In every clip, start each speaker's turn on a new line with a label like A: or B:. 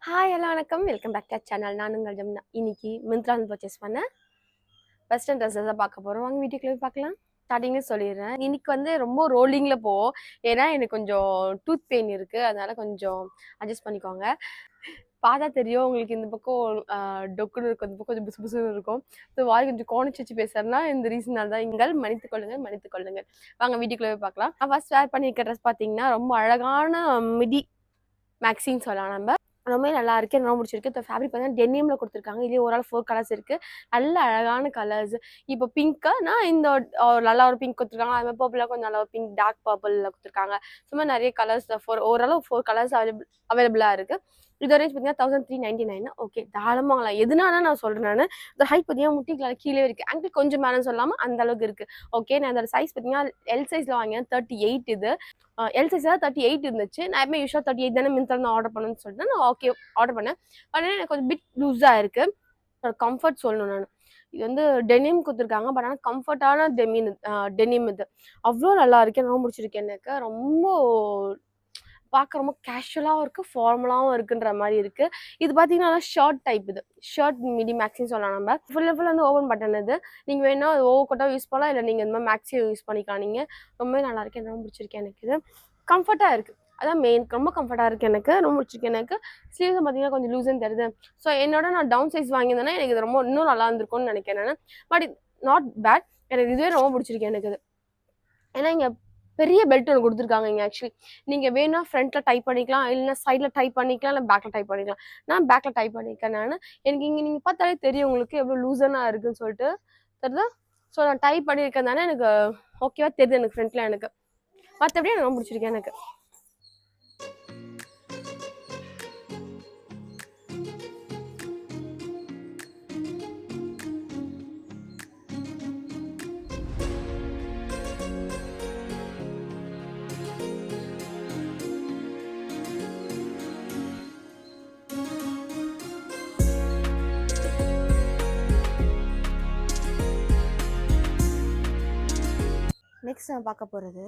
A: Hi எல்லாம் வணக்கம். Welcome back to channel. நான் உங்கள் ஜமுனா. இன்னைக்கு மிந்த்ராவில் பர்ச்சேஸ் பண்ணேன் வெஸ்டர்ன் ட்ரெஸ்ஸஸ் தான் பார்க்க போகிறோம். வாங்க வீட்டுக்குள்ளே போய் பார்க்கலாம். ஸ்டார்டிங்லேயே சொல்லிடுறேன், இன்னைக்கு வந்து ரொம்ப ரோலிங்கில் போவோம். ஏன்னா எனக்கு கொஞ்சம் டூத் பெயின் இருக்குது, அதனால கொஞ்சம் அட்ஜஸ்ட் பண்ணிக்கோங்க. பார்த்தா தெரியும் உங்களுக்கு இந்த பக்கம் டொக்குன்னு இருக்கும், இந்த பக்கம் கொஞ்சம் புசு புசுன்னு இருக்கும். ஸோ வாய் கொஞ்சம் கோணிச்சு வச்சு பேசுறேன்னா இந்த ரீசனால் தான். நீங்கள் மன்னித்து கொள்ளுங்கள். வாங்க வீட்டுக்குள்ளே போய் பார்க்கலாம். நான் ஃபர்ஸ்ட் வேர் பண்ணியிருக்க ட்ரெஸ் பார்த்தீங்கன்னா ரொம்ப அழகான மிடி மேக்ஸின்னு சொல்லலாம். நம்ம ரொம்பவே நல்லா இருக்கு, ரொம்ப பிடிச்சிருக்கு. இந்த ஃபேப்ரிக் பார்த்தீங்கன்னா டெனிம்ல கொடுத்துருக்காங்க. இதுலேயே ஓவரால் 4 கலர்ஸ் இருக்கு, நல்ல அழகான கலர்ஸ். இப்போ பிங்க்னா இந்த நல்லா ஒரு பிங்க் கொடுத்துருக்காங்க, அது மாதிரி பர்பிளாக கொஞ்சம் நல்லா ஒரு பிங்க் டார்க் பர்பிளில் கொடுத்துருக்காங்க. சும்மா நிறைய கலர்ஸ் ஓரளவு 4 கலர்ஸ் அவைலபிளாக இருக்கு. இது ரேஞ்ச் பார்த்தீங்கன்னா 1399. ஓகே, தாராளமாகலாம். எதுனால நான் சொல்கிறேன், நான் இந்த ஹைட் பார்த்தீங்கன்னா முட்டிக்கு கீழே இருக்குது, ஆங்கிள் கொஞ்சம் மேலே சொல்லாமல் அந்த அளவுக்கு இருக்குது. ஓகே, நான் அதோட சைஸ் பார்த்தீங்கன்னா எல் சைஸில் வாங்கினேன், 38. இது எல் சைஸ் தான் 38 இருந்துச்சு. நான் எப்பவுமே யூஸ்வலாக 38 தானே மிந்த்ரால நான் ஆர்டர் பண்ணணும்னு சொல்லிட்டு நான் ஓகே ஆர்டர் பண்ணேன். ஆனால் எனக்கு கொஞ்சம் பிட் லூஸாக இருக்குது. கம்ஃபர்ட் சொல்லணும் நான். இது வந்து டெனிம் கொடுத்துருக்காங்க, பட் ஆனால் கம்ஃபர்டான டெனிம் இது அவ்வளோ நல்லா இருக்கு, ரொம்ப பிடிச்சிருக்கு. எனக்கு ரொம்ப பார்க்க ரொம்ப கேஷுவலாகவும் இருக்குது, ஃபார்மலாகவும் இருக்குன்ற மாதிரி இருக்குது. இது பார்த்தீங்கன்னா ஷர்ட் டைப், இது ஷர்ட் மிடி மேக்ஸின்னு சொல்லலாம். நம்ம ஃபுல் வந்து ஓவன் பட்டன். இது நீங்கள் வேணால் அது ஓவர் கோட்டாக யூஸ் பண்ணலாம், இல்லை நீங்கள் இந்த மாதிரி மேக்ஸியை யூஸ் பண்ணிக்கலாம். நீங்கள் ரொம்பவே நல்லா இருக்கு, ரொம்ப பிடிச்சிருக்கு. எனக்கு இது கம்ஃபர்ட்டாக இருக்குது, அதான் மெயின். ரொம்ப கம்ஃபர்ட்டாக இருக்குது, எனக்கு ரொம்ப பிடிச்சிருக்கு. எனக்கு ஸ்லீவ்ஸ் பார்த்தீங்கன்னா கொஞ்சம் லூஸ்ன்னு தெரியுது. ஸோ நான் டவுன் சைஸ் வாங்கியிருந்தேன்னா எனக்கு இது ரொம்ப இன்னும் நல்லா இருந்திருக்கும்னு நினைக்கிறேன் நான். பட் நாட் பேட், எனக்கு இதுவே ரொம்ப பிடிச்சிருக்கு. எனக்கு இது ஏன்னா இங்கே பெரிய பெல்ட் ஒன்று கொடுத்துருக்காங்க. இங்கே ஆக்சுவலி நீங்கள் வேணா ஃப்ரண்ட்டில் டைப் பண்ணிக்கலாம், இல்லைன்னா சைடில் டைப் பண்ணிக்கலாம், இல்லை பேக்கில் டைப் பண்ணிக்கலாம். நான் பேக்கில் டைப் பண்ணியிருக்கேன். எனக்கு இங்கே நீங்கள் பார்த்தாலே தெரியும் உங்களுக்கு எவ்வளோ லூசனாக இருக்குன்னு சொல்லிட்டு தெரியுதா. ஸோ நான் டைப் பண்ணியிருக்கேன் தானே, எனக்கு ஓகேவா தெரியுது எனக்கு ஃப்ரண்ட்டில். எனக்கு மற்றபடி எனக்கு ரொம்ப பிடிச்சிருக்கேன். எனக்கு நெக்ஸ்ட் நான் பார்க்க போகிறது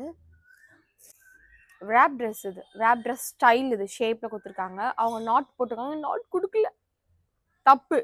A: ரேப் ட்ரெஸ். இது ரேப் ட்ரெஸ் ஸ்டைல், இது ஷேப்பில் கொடுத்துருக்காங்க. அவங்க நாட் போட்டிருக்காங்க, நாட் கொடுக்கல, தப்பு.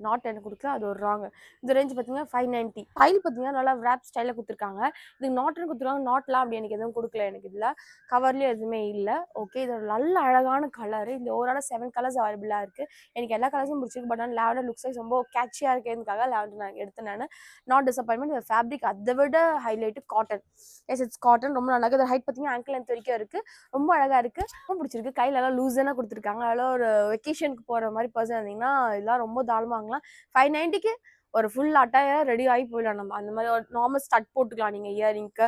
A: நாட் எனக்கு கொடுக்கல, அது ஒரு ராங். இந்த ரேஞ்ச் பார்த்தீங்கன்னா 590. ஸ்டைல் பார்த்தீங்கன்னா நல்லா ரேப் ஸ்டைலில் கொடுத்துருக்காங்க. இது நாட்னு கொடுத்துருக்காங்க, நாட்லாம் அப்படி எனக்கு எதுவும் கொடுக்கல. எனக்கு இதில் கவர்லேயும் எதுவுமே இல்லை. ஓகே, இது ஒரு நல்ல அழகான கலரு. இந்த ஓவரால் 7 கலர்ஸ் அவைலபிளாக இருக்குது. எனக்கு எல்லா கலர்ஸும் பிடிச்சிருக்கு. பட் ஆனால் லேவண்டர் லுக் சைஸ் ரொம்ப கேட்சியாக இருக்கிறதுக்காக லேவண்டர் நான் எடுத்தேன். நான் நாட் டிசப்பாயின்மெண்ட். இந்த ஃபேப்ரிக் அதை விட highlight cotton. Yes, it's cotton. ரொம்ப நல்லா இருக்குது. ஹைட் பார்த்தீங்கன்னா ஆங்கிள் லென்த் வரைக்கும் இருக்குது, ரொம்ப அழகாக இருக்குது, ரொம்ப பிடிச்சிருக்கு. கையில் எல்லாம் லூஸாக கொடுத்துருக்காங்க. அதெல்லாம் ஒரு வெக்கேஷனுக்கு போகிற மாதிரி பர்சன் இருந்தீங்கன்னா இதெல்லாம் ரொம்ப தாழ்வாங்கலாம். 590க்கு ஒரு ஃபுல் அட்டையர் ரெடி ஆகி போயிடலாம். நம்ம அந்த மாதிரி ஒரு நார்மல் ஸ்டட் போட்டுக்கலாம் நீங்கள் இயரிங்க்கு,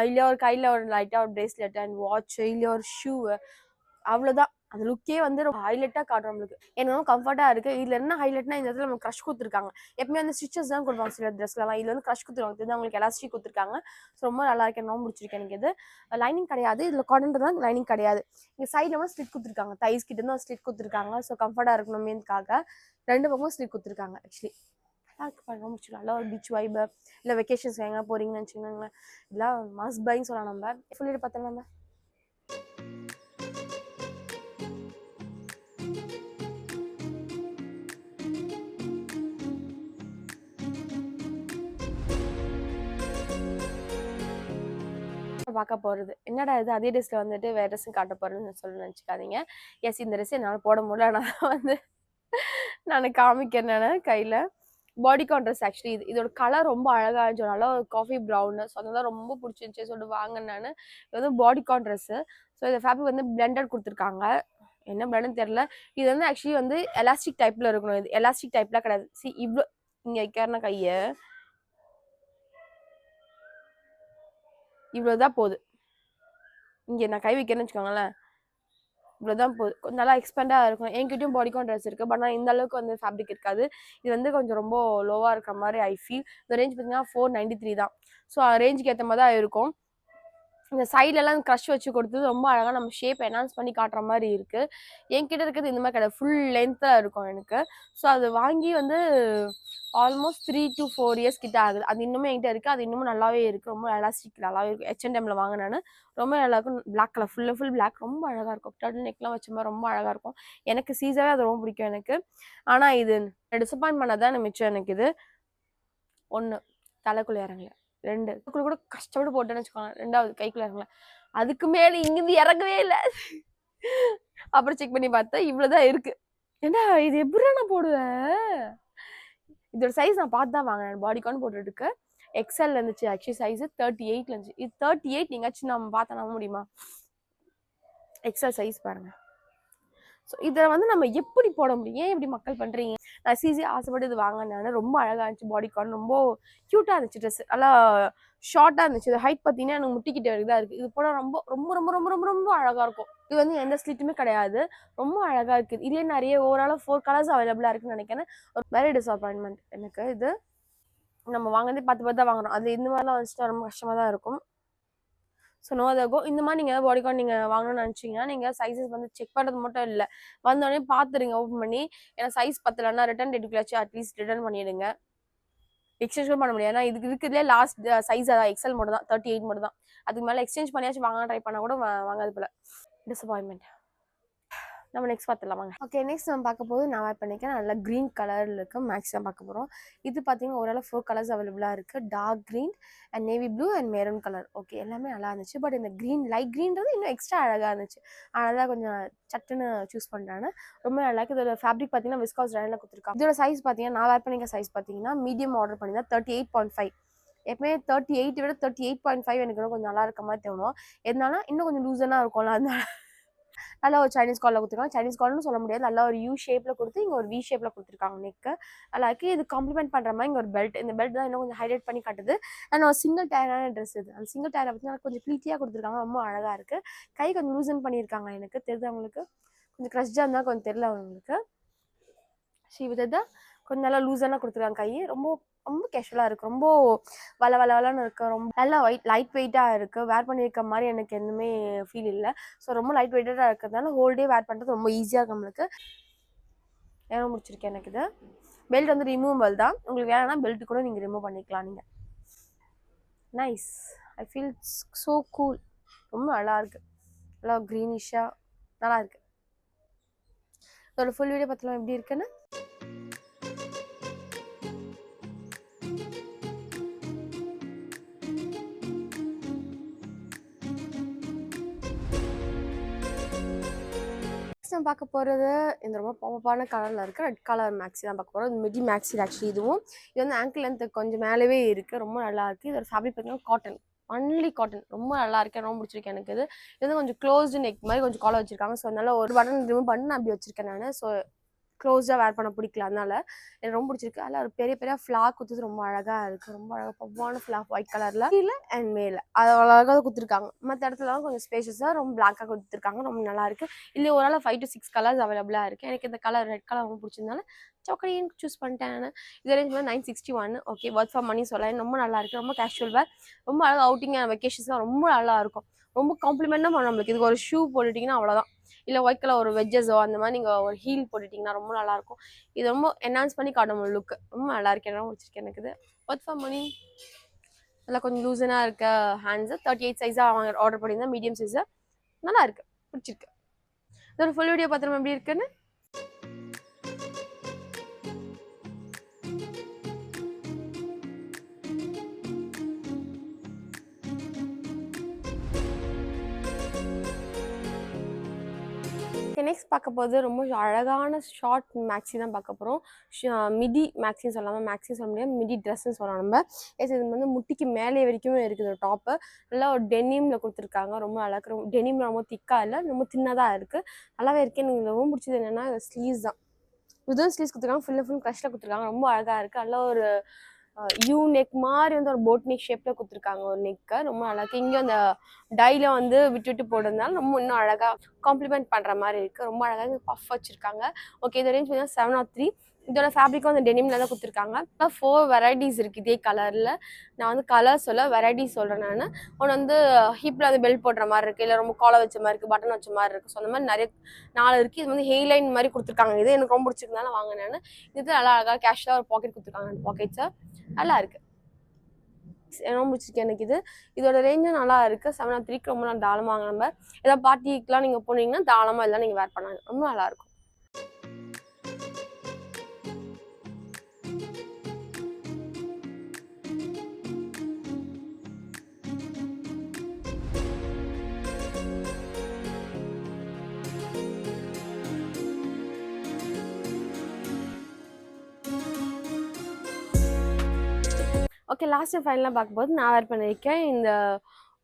A: இல்லை ஒரு கையில் ஒரு லைட்டாக ஒரு பிரேஸ்லெட் அண்ட் வாட்ச், இல்லை ஒரு ஷூ, அவ்வளோதான். அந்த லுக்கே வந்து ரொம்ப ஹைலைட்டாக காட்டுறோம் நம்மளுக்கு. என்னமோ கம்ஃபர்ட்டாக இருக்குது. இதில் என்ன ஹைலைட்னா இந்த இடத்துல நம்ம க்ரஷ் கொடுத்துருக்காங்க. எப்பவுமே வந்து ஸ்டிச்சஸ் தான் கொடுப்பாங்க சில ட்ரெஸ்லாம், இதில் வந்து க்ரஷ் கொடுத்துருவாங்க. இது அவங்களுக்கு எலாஸ்டிக் கொடுத்துருக்காங்க. ஸோ ரொம்ப நல்லா இருக்கு, ரொம்ப பிடிச்சிருக்கு. எனக்கு இது லைனிங் கிடையாது, இதில் காட்டன் தான், லைனிங் கிடையாது. இங்கே சைடில் வந்து ஸ்லிட் கொடுத்துருக்காங்க, தைஸ் கிட்ட இருந்து ஸ்லிட் கொடுத்துருக்காங்க. ஸோ கம்ஃபர்ட்டாக இருக்கணுமேக்காக 2 பக்கமும் ஸ்லிட் கொடுத்துருக்காங்க. ஆக்சுவலி நல்லா இருக்கு, ரொம்ப பிடிச்சிருக்கு. நல்லா ஒரு பீச் வைபு, இல்லை வெக்கேஷன்ஸ் எங்கே போகிறீங்கன்னு வச்சுக்கோங்களேன், இதெல்லாம் மஸ்ட் பைன்னு சொல்லலாம். நம்ம ஃபுல்லிட்டு பார்த்தோம். நம்ம பார்க்க போகிறது என்னடா இது அதே ட்ரெஸ்ஸில் வந்துட்டு வேறு ட்ரெஸ்ஸும் காட்ட போகிறேன்னு சொல்லி நினச்சிக்காதீங்க. எஸ், இந்த ட்ரெஸ் என்னால் போட முடியல, ஆனால் வந்து நான் காமிக்கிறேன். நான் கையில் பாடிகான் ட்ரெஸ். ஆக்சுவலி இதோட கலர் ரொம்ப அழகாக இருந்துச்சு, நல்லா ஒரு காஃபி ப்ரௌனு. ஸோ அதெல்லாம் ரொம்ப பிடிச்சிருந்துச்சி சொல்லிட்டு வாங்கினேன் நான். இது வந்து பாடிகான் ட்ரெஸ்ஸு. ஸோ இந்த ஃபேப்ரிக் வந்து பிளெண்டட் கொடுத்துருக்காங்க, என்ன பிளண்டுன்னு தெரில. இது வந்து ஆக்சுவலி வந்து எலாஸ்டிக் டைப்பில் இருக்கணும். இது எலாஸ்டிக் டைப்லாம் கிடையாது. இவ்வளோ இங்கே வைக்கிறன கையை இவ்வளோதான் போகுது. இங்கே நான் கை வைக்கிறேன்னு வச்சுக்கோங்களேன், இவ்வளோதான் போகுது. கொஞ்சம் நல்லா எக்ஸ்பெண்டாக இருக்கும். என்கிட்டயும் பாடிகான் ட்ரெஸ் இருக்குது, பட் ஆனால் இந்த அளவுக்கு வந்து ஃபேப்ரிக் இருக்காது. இது வந்து கொஞ்சம் ரொம்ப லோவாக இருக்கிற மாதிரி ஐ ஃபீல். இந்த ரேஞ்ச் பார்த்தீங்கன்னா 493 தான். ஸோ ரேஞ்சுக்கு ஏற்ற மாதிரி தான் இருக்கும். இந்த சைட்லலாம் க்ரஷ் வச்சு கொடுத்தது ரொம்ப அழகாக நம்ம ஷேப் என்ஹான்ஸ் பண்ணி காட்டுற மாதிரி இருக்குது. என்கிட்ட இருக்கிறது இந்த மாதிரி கிடையாது, ஃபுல் லென்த்தாக இருக்கும் எனக்கு. ஸோ அது வாங்கி வந்து ஆல்மோஸ்ட் 3 to 4 இயர்ஸ் கிட்ட ஆகுது. அது இன்னுமே என்கிட்ட இருக்குது. அது இன்னமும் நல்லாவே இருக்குது. ரொம்ப எலாஸ்டிக் நல்லாவே இருக்கும். H&Mல வாங்கினேன்னு ரொம்ப நல்லா இருக்கும். பிளாக் கலர் ஃபுல் பிளாக் ரொம்ப அழகாக இருக்கும். டர்டில் நெக்லாம் வச்ச மாதிரி ரொம்ப அழகாக இருக்கும். எனக்கு சீசாவே அது ரொம்ப பிடிக்கும் எனக்கு. ஆனால் இது டிசப்பாயின்ட் பண்ணதான் மிச்சம் எனக்கு. இது 1 தலைக்குள்ள இறங்கல, 2 கூட கஷ்டப்பட்டு போட்டேன்னு வச்சுக்கோங்க, 2வது கைக்குள்ள இறங்கல, அதுக்கு மேலே இங்கிருந்து இறங்கவே இல்லை. அப்புறம் செக் பண்ணி பார்த்தா இவ்வளவுதான் இருக்கு. ஏன்னா இது எப்படி நான் போடுவேன்? இதோட சைஸ் நான் பார்த்து தான் வாங்கினேன். பாடிகான் போட்டுட்டு இருக்கு. எக்ஸ்எல் இருந்துச்சு ஆக்சுவலி, சைஸ் 38 இருந்துச்சு. இது 38 நீங்காச்சும் நம்ம பார்த்தா நம்ப முடியுமா? எக்ஸ்எல் சைஸ் பாருங்க. ஸோ இதை வந்து நம்ம எப்படி போட முடியும்? ஏன் இப்படி மக்கள் பண்ணுறீங்க? நான் சிசி ஆசைப்பட்டு இது வாங்கினேன். ரொம்ப அழகாக இருந்துச்சு. பாடிகான் ரொம்ப க்யூட்டாக இருந்துச்சு. ட்ரெஸ் நல்லா ஷார்ட்டாக இருந்துச்சு. இது ஹைட் பார்த்தீங்கன்னா எனக்கு முட்டிக்கிட்ட வரைக்கும் தான் இருக்குது. இது போட ரொம்ப ரொம்ப ரொம்ப ரொம்ப ரொம்ப ரொம்ப அழகாக இருக்கும். இது வந்து எந்த ஸ்லிட்டுமே கிடையாது. ரொம்ப அழகாக இருக்குது. இதே நிறைய ஓவராலாக 4 கலர்ஸ் அவைலபிளாக இருக்குன்னு நினைக்கிறேன். ஒரு வெரி டிசப்பாயின்மெண்ட் எனக்கு. இது நம்ம வாங்கினதே பார்த்து தான் வாங்குறோம். அது இந்த மாதிரிலாம் வந்துச்சுன்னா ரொம்ப கஷ்டமாக தான் இருக்கும். So no other go. இந்த மாதிரி நீங்கள் பாடிகான் நீங்கள் வாங்கணும்னு நினச்சிங்கன்னா நீங்கள் சைஸஸ் வந்து செக் பண்ணுறது மட்டும் இல்லை, வந்தோடனே பார்த்துருங்க ஓப்பன் பண்ணி. ஏன்னா சைஸ் பத்தலைன்னா ரிட்டன் டேட்டுக்குள்ளாச்சும் அட்லீஸ்ட் ரிட்டர்ன் பண்ணிடுங்க. எக்ஸ்சேஞ்சும் பண்ண முடியாது. ஏன்னா இதுக்குள்ளே லாஸ்ட் சைஸ் அதான் எக்ஸ்எல் மட்டும் தான், 38 மட்டும் தான். அதுக்கு மேலே எக்ஸ்சேஞ்ச் பண்ணியாச்சும் வாங்க ட்ரை பண்ணால் கூட வாங்காது போல. டிசப்பாயின்மெண்ட். நம்ம நெக்ஸ்ட் பார்த்துலாம் வாங்க. ஓகே, நெக்ஸ்ட் நம்ம பார்க்க போது நான் வேர் பண்ணிக்கிறேன். நல்லா க்ரீன் கலரில் இருக்க மேக்ஸ் தான் பார்க்க போகிறோம். இது பார்த்தீங்கன்னா ஓரளவு 4 கலர்ஸ் அவைலபிளாக இருக்குது. Dark green and navy blue and maroon colour. Okay, எல்லாமே நல்லா இருந்துச்சு. பட் இந்த க்ரீன் லைட் க்ரீன்றது இன்னும் எக்ஸ்ட்ரா அழகாக இருந்துச்சு. அதனால் கொஞ்சம் சட்டுன்னு சூஸ் பண்ணுறான்னு ரொம்ப நல்லா இருக்குது. இதோட ஃபேப்ரிக் பார்த்தீங்கன்னா விஸ்காஸ் ரேனில் கொடுத்துருக்காங்க. இதோட சைஸ் பார்த்தீங்கன்னா நான் வேர் பண்ணிக்க சைஸ் பார்த்தீங்கன்னா மீடியம் ஆர்டர் பண்ணி தான் 38.5. எப்பவுமே 38 விட 38.5 எனக்கு கொஞ்சம் நல்லா இருக்க மாதிரி தோணும். எதனால இன்னும் கொஞ்சம் லூசனாக இருக்கும்ல, அதனால நல்லா ஒரு சைனீஸ் காலில் கொடுத்துருக்காங்க. சைனீஸ் கால்னு சொல்ல முடியாது, நல்லா ஒரு யூ ஷேப்பில் கொடுத்து இங்கே ஒரு வி ஷேப்பில் கொடுத்துருக்காங்க நெக்கு. நல்லாக்கு இது காம்ப்ளிமெண்ட் பண்ணுற மாதிரி இங்கே ஒரு பெல்ட். இந்த பெல்ட் தான் இன்னும் கொஞ்சம் ஹைலைட் பண்ணி காட்டுது. அண்ட் ஒரு சிங்கிள் டயரான ட்ரெஸ் இது. அந்த சிங்கிள் டயரை பற்றி கொஞ்சம் ப்ளீட்டியாக கொடுத்துருக்காங்க. ரொம்ப அழகாக இருக்குது. கை கொஞ்சம் லூசன் பண்ணியிருக்காங்க. எனக்கு தெரியுது அவங்களுக்கு கொஞ்சம் க்ரஷ்டாக இருந்தால் கொஞ்சம் தெரியல அவங்களுக்கு. ஸ்ரீவிதா கொஞ்சம் நல்லா லூஸான கொடுத்துருக்காங்க. கை ரொம்ப ரொம்ப கேஷுவலாக இருக்குது. ரொம்ப வளன்னு இருக்குது. ரொம்ப நல்லா லைட் வெயிட்டாக இருக்குது. வேர் பண்ணியிருக்க மாதிரி எனக்கு எதுவுமே ஃபீல் இல்லை. ஸோ ரொம்ப லைட் வெயிட்டாக இருக்கிறதுனால ஹோல் டே வேர் பண்ணுறது ரொம்ப ஈஸியாக இருக்கும் நம்மளுக்கு. ஏன்னா முடிச்சிருக்கேன் எனக்கு. இது பெல்ட் வந்து ரிமூவபிள் தான். உங்களுக்கு வேணும்னா பெல்ட் கூட நீங்கள் ரிமூவ் பண்ணிக்கலாம். நீங்கள் nice. I feel so cool. ரொம்ப நல்லா இருக்குது. நல்லா க்ரீனிஷாக நல்லா இருக்குது. இதோட ஃபுல் வீடியோ பார்த்தலாம் எப்படி இருக்குன்னு. நம்ம பார்க்க போகிறது இந்த ரொம்ப பாப்பான கலரில் இருக்குது ரெட் கலர் மேக்ஸி தான் பார்க்க போகிறோம். Midi maxi actually. இதுவும் இது வந்து ஆங்கிள் லென்த்து கொஞ்சம் மேலேவே இருக்குது. ரொம்ப நல்லா இருக்குது. இதோட ஃபேப்ரிக் பார்த்தீங்கன்னா காட்டன், ஒன்லி காட்டன். ரொம்ப நல்லா இருக்கேன். ரொம்ப பிடிச்சிருக்கேன் எனக்கு. இது வந்து கொஞ்சம் க்ளோஸ்டு நெக் மாதிரி கொஞ்சம் காலர் வச்சுருக்காங்க. ஸோ அதனால ஒரு பட்டன் ரிமூவ் பண்ணி நான் அப்படி வச்சுருக்கேன் நான். ஸோ க்ளோஸாக வேர் பண்ண பிடிக்கல, அதனால எனக்கு ரொம்ப பிடிச்சிருக்கு. அதில் ஒரு பெரிய ஃப்ளாக் கொடுத்தது ரொம்ப அழகாக இருக்குது. ரொம்ப அழகாக பவ்வான ஃப்ளாக் ஒயிட் கலரில் கீழே அண்ட் மேலே அது அழகாக கொடுத்துருக்காங்க. மற்ற இடத்துலலாம் கொஞ்சம் ஸ்பேஷஸாக ரொம்ப பிளாக்காக கொடுத்துருக்காங்க. ரொம்ப நல்லா இருக்குது. இல்லை ஒரு 5 to 6 கலர்ஸ் அவைலபிளாக இருக்குது. எனக்கு இந்த கலர் ரெட் கலர் ரொம்ப பிடிச்சிருந்தாலும் சாக்லேட் சூஸ் பண்ணிட்டேன் நான். இது ரேஞ்ச் வந்து 961. ஓகே, ஒர்க் ஃபார் மணி சொல்லலாம். ரொம்ப நல்லா இருக்குது. ரொம்ப கேஷுவல் வேர். ரொம்ப அழகாக அவுட்டிங் அண்ட் வெக்கேஷன்ஸ்லாம் ரொம்ப நல்லா இருக்கும். ரொம்ப காம்ப்ளிமெண்ட் தான் பண்ணும் நம்மளுக்கு. இதுக்கு ஒரு ஷூ போட்டுட்டிங்கன்னா அவ்வளோதான். இல்லை ஒயிட் கலர் ஒரு வெஜ்ஜஸோ அந்த மாதிரி நீங்கள் ஒரு ஹீல் போட்டுட்டிங்கன்னா ரொம்ப நல்லாயிருக்கும். இது ரொம்ப என்ஹான்ஸ் பண்ணி காட்டும் லுக்கு. ரொம்ப நல்லா இருக்கேன். ரொம்ப பிடிச்சிருக்கேன் எனக்கு. இது ஒர்க் ஃபார் மணி நல்லா கொஞ்சம் லூசனாக இருக்க ஹேண்ட்ஸு 38 சைஸாக ஆர்டர் பண்ணியிருந்தேன். மீடியம் சைஸு நல்லா இருக்குது. பிடிச்சிருக்கு. இதோட ஃபுல் வீடியோ பார்த்துருவோம் எப்படி இருக்குன்னு. நெக்ஸ்ட் பார்க்க போது ரொம்ப அழகான ஷார்ட் மேக்ஸி தான் பார்க்க போகிறோம். மிடி மேக்ஸின்னு சொல்லாமல் மேக்ஸின்னு சொல்ல முடியாது, மிடி ட்ரெஸ்ன்னு சொல்லலாம் நம்ம. இது வந்து முட்டிக்கு மேலே வரைக்கும் இருக்குது டாப்பு. நல்லா ஒரு டெனிமில் கொடுத்துருக்காங்க. ரொம்ப அழகாக டெனிமில் ரொம்ப திக்காக இல்லை, ரொம்ப தின்னதாக இருக்குது. நல்லாவே இருக்குது. எனக்கு ரொம்ப பிடிச்சது என்னென்னா ஸ்லீவ்ஸ் தான். இதுவும் ஸ்லீவ்ஸ் கொடுத்துருக்காங்க. ஃபுல் க்ரஷில் கொடுத்துருக்காங்க. ரொம்ப அழகாக இருக்குது. நல்லா ஒரு யூ நெக் மாதிரி வந்து ஒரு போட் நெக் ஷேப்பில் கொடுத்துருக்காங்க ஒரு நெக்கை. ரொம்ப அழகாக இங்கே அந்த டைல வந்து விட்டு போடுறதுனால ரொம்ப இன்னும் அழகாக காம்ப்ளிமெண்ட் பண்ணுற மாதிரி இருக்குது. ரொம்ப அழகாக பஃப் வச்சுருக்காங்க. ஓகே, இந்த ரேஞ்ச் பார்த்தீங்கன்னா 703. இதோட ஃபேப்ரிக்கும் அந்த டெனிமில் தான் கொடுத்துருக்காங்க. 4 வெரைட்டிஸ் இருக்குது இதே கலரில். நான் வந்து கலர் சொல்ல வெரைட்டிஸ் சொல்கிறேன் நான். ஒன்று வந்து ஹிப்பில் வந்து பெல்ட் போடுற மாதிரி இருக்குது, இல்லை ரொம்ப காலர் வச்ச மாதிரி இருக்குது, பட்டன் வச்ச மாதிரி இருக்குது. ஸோ அந்த மாதிரி நிறைய 4 இருக்குது. இது வந்து ஹெய்லைன் மாதிரி கொடுத்துருக்காங்க. இது எனக்கு ரொம்ப பிடிச்சிருந்தாலும் வாங்கினேன். இது நல்லா அழகாக கேஷுவலாக ஒரு பாக்கெட் கொடுத்துருக்காங்க. அந்த பாக்கெட்ஸை நல்லா இருக்குது, ரொம்ப பிடிச்சிருக்கு எனக்கு இது. இதோட ரேஞ்சும் நல்லா இருக்குது. 703 ரொம்ப நல்லா தாராளமாக வாங்க. நம்ம ஏதாவது பார்ட்டிக்கெலாம் நீங்கள் போனீங்கன்னா தாராளமாக எல்லாம் நீங்கள் வேர் பண்ணாங்க, ரொம்ப நல்லாயிருக்கும். ஓகே, லாஸ்ட் அண்ட் ஃபைனலாக பார்க்கும்போது நான் வேர் பண்ணியிருக்கேன். இந்த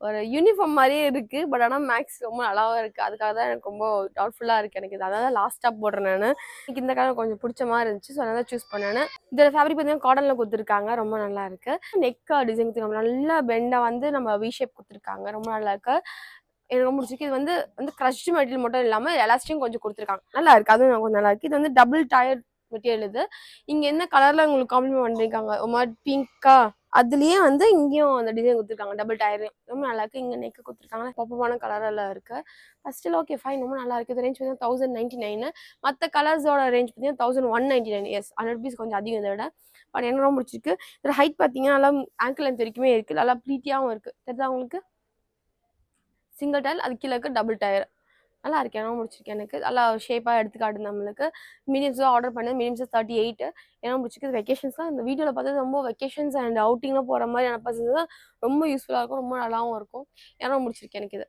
A: ஒரு யூனிஃபார்ம் மாதிரியே இருக்குது, பட் ஆனால் மேக்ஸ் ரொம்ப நல்லாவும் இருக்குது. அதுக்காக தான் எனக்கு ரொம்ப டவுட்ஃபுல்லாக இருக்குது எனக்கு இது. அதான் லாஸ்ட்டாக போடுறேன் நான். எனக்கு இந்த கலர் கொஞ்சம் பிடிச்ச மாதிரி இருந்துச்சு, ஸோ அதனால் சூஸ் பண்ணேன். இதோட ஃபேப்ரிக் பார்த்தீங்கன்னா காட்டனில் கொடுத்துருக்காங்க, ரொம்ப நல்லா இருக்குது. நெக் டிசைன் நம்ம நல்லா பெண்டாக வந்து நம்ம வி ஷேப் கொடுத்துருக்காங்க, ரொம்ப நல்லா இருக்கு. எனக்கு ரொம்ப பிடிச்சிருக்கு. இது வந்து க்ரஷ்டு மெட்டீரியல் மட்டும் இல்லாமல் எலாஸ்டிக்கும் கொஞ்சம் கொடுத்துருக்காங்க, நல்லா இருக்குது. அதுவும் கொஞ்சம் நல்லா இருக்குது. இது வந்து டபுள் டயர் மெட்டீரியல். இது இங்கே என்ன கலரில் உங்களுக்கு காம்ப்ளிமெண்ட் பண்ணியிருக்காங்க, ஒரு மாதிரி பிங்க்கா, அதுலேயே வந்து இங்கேயும் அந்த டிசைன் கொடுத்துருக்காங்க டபுள் டயர், ரொம்ப நல்லா இருக்குது. இங்கே நெக்கு கொடுத்துருக்காங்க, பப்பமான கலரெல்லாம் இருக்குது. ஃபஸ்ட்டில் ஓகே ஃபைன், ரொம்ப நல்லா இருக்குது. இது ரேஞ்ச் பார்த்தீங்கன்னா 1099. மற்ற கலர்ஸோட ரேஞ்ச் பார்த்தீங்கன்னா 1199. எஸ், 100 rupees கொஞ்சம் அதிகம் இதை விட. பட் எனக்கு ரொம்ப பிடிச்சிருக்கு. இதோட ஹைட் பார்த்தீங்கன்னா நல்லா ஆங்கிள் லென்த் வரைக்குமே இருக்குது, நல்லா ப்ளீட்டியாகவும் இருக்குது. தெரியுதா உங்களுக்கு? சிங்கிள் டயர், அது கீழே இருக்குது டபுள் டயர். நல்லா இருக்கேன், ரொம்ப பிடிச்சிருக்கு எனக்கு. நல்லா ஷேப்பாக எடுத்துக்காட்டு நம்மளுக்கு. மீடியம்ஸாக ஆர்டர் பண்ணேன், மீடியம்ஸ் 38. ஏன்னா பிடிச்சிருக்கு. வெக்கேஷன்ஸ்லாம் இந்த வீடியோவில் பார்த்தது ரொம்ப வெக்கேஷன்ஸ் அண்ட் அவுட்டிங்லாம் போகிற மாதிரி எனக்கு பசங்க தான் ரொம்ப யூஸ்ஃபுல்லாக இருக்கும், ரொம்ப நல்லாவும் இருக்கும். ஏன்னா பிடிச்சிருக்கு எனக்கு இது.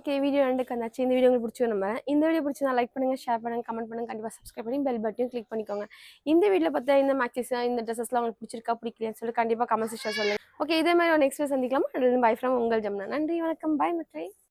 A: ஓகே, வீடியோ ரெண்டுக்கு வந்தாச்சு. இந்த வீடியோ உங்களுக்கு பிடிச்சி நம்புறேன். இந்த வீடியோ பிடிச்சா லைக் பண்ணுங்கள், ஷேர் பண்ணுங்கள், கமெண்ட் பண்ணுங்கள், கண்டிப்பாக சப்ஸ்கிரைப் பண்ணி பெல் பட்டனையும் கிளிக் பண்ணிக்கோங்க. இந்த வீடியோவில் பார்த்தா இந்த மேக்ஸஸ் இந்த ட்ரெஸ்ஸஸ்லாம் உங்களுக்கு பிடிச்சிருக்கா பிடிக்கலையான்னு சொல்லி கண்டிப்பாக கமெண்ட் செக்ஷன் சொல்லுங்கள். ஓகே, இதே மாதிரி ஒரு நெக்ஸ்ட் சந்திக்கலாம். பை ஃப்ரம் உங்கள் ஜமுனா. நன்றி, வணக்கம், பாய் மக்களே.